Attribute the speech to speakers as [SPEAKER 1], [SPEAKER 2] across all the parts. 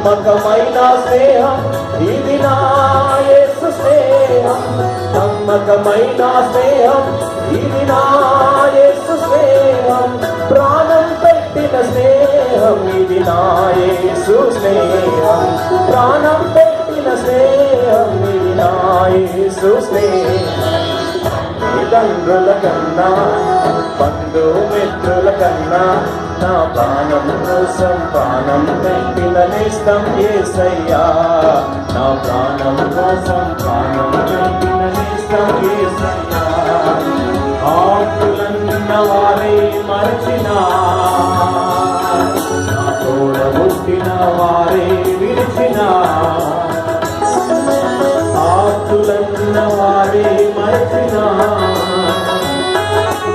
[SPEAKER 1] నమ్మకమైన స్నేహం ఇది నా యేసు స్నేహం, నమ్మకమైన స్నేహం ఇది నా యేసు స్నేహం, ప్రాణం పెట్టిన స్నేహం ఇది నా యేసు స్నేహం, ప్రాణం పెట్టిన స్నేహం ఇది నా యేసు స్నేహం. తల్లిదండ్రుల కన్నా బంధుమిత్రుల కన్నా నా ప్రాణం కోసం ప్రాణం పెట్టిన నేస్తం యేసయ్యా, నా ప్రాణం కోసం ప్రాణం పెట్టిన నేస్తం యేసయ్యా. ఆకులన్న వారే మరచినా, నా తోడబుట్టిన వారే విడిచినా, ఆకులన్న వారే మరచినా,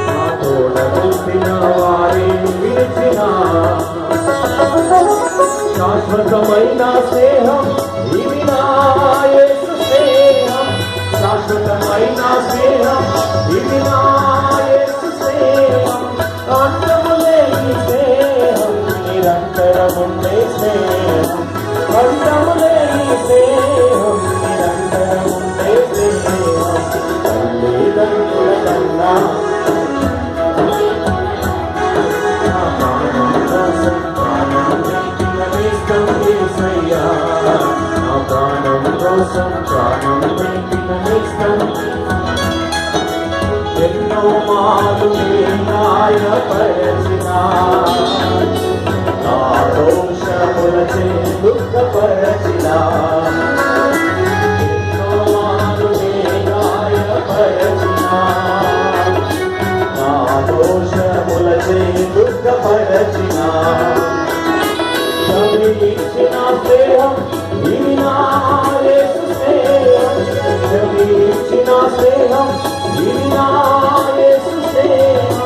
[SPEAKER 1] నా తోడబుట్టిన వారే విడిచినా, శాశ్వతమైన స్నేహం ఇది నా యేసు స్నేహం, శాశ్వతమైన స్నేహం ఇది నా యేసు స్నేహం, అంతము లేని స్నేహం నిరంతరముండే స్నేహం, అంతము లేని స్నేహం నిరంతరముండే స్నేహం. తల్లిదండ్రుల కన్నా యేసయ్యా, నా ప్రాణం కోసం ప్రాణం పెట్టిన నేస్తం. ఎన్నో మారు గాయపరచినా, నా దోషములచే దుఃఖపరచినా, ఎన్నో మారు గాయపరచినా, నా దోషములచే దుఃఖపరచినా, క్షమించిన స్నేహం ఇది నా యేసు స్నేహం, క్షమించిన స్నేహం ఇది నా యేసు స్నేహం,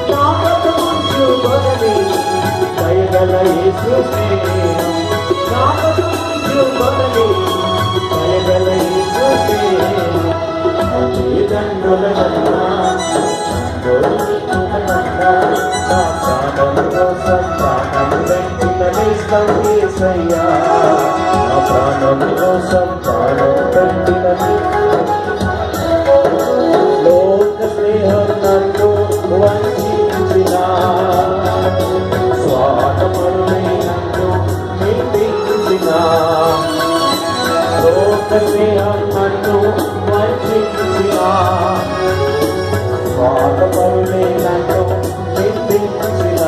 [SPEAKER 1] జ్ఞాపకముంచుకొనని దయగల యేసు స్నేహం, జ్ఞాపకముంచుకొనని దయగల యేసు స్నేహం. తల్లిదండ్రుల కన్నా నా ప్రాణం కోసం ప్రాణం పెట్టిన నేస్తం యేసయ్యా, నా ప్రాణం కోసం ప్రాణం పెట్టిన లోక స్నేహం నన్ను వంచించిన, స్వార్థపరులై నన్ను నిందించిన, లోక స్నేహం నన్ను వంచించిన, స్వార్థపరులై నన్ను నిందించిన,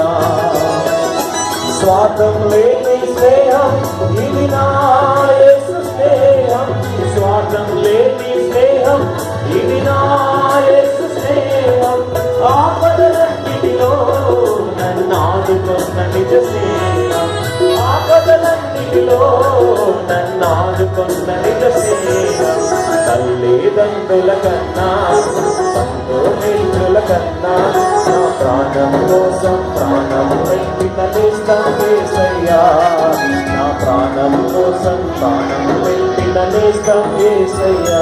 [SPEAKER 1] స్వార్థం లేని స్నేహం ఇది నా యేసు స్నేహం, స్వార్థం లేని స్నేహం ఇది నా యేసు స్నేహం, ఆపదలన్నిటిలో నన్ను ఆదుకున్న నిజ స్నేహం, ఆపదలన్నిటిలో నన్ను ఆదుకున్న నిజ స్నేహం. తల్లిదండ్రుల కన్నా బంధుమిత్రుల కన్నా నా ప్రాణం కోసం ప్రాణం పెట్టిన నేస్తం యేసయ్యా, నా ప్రాణం కోసం ప్రాణం పెట్టిన నేస్తం యేసయ్యా.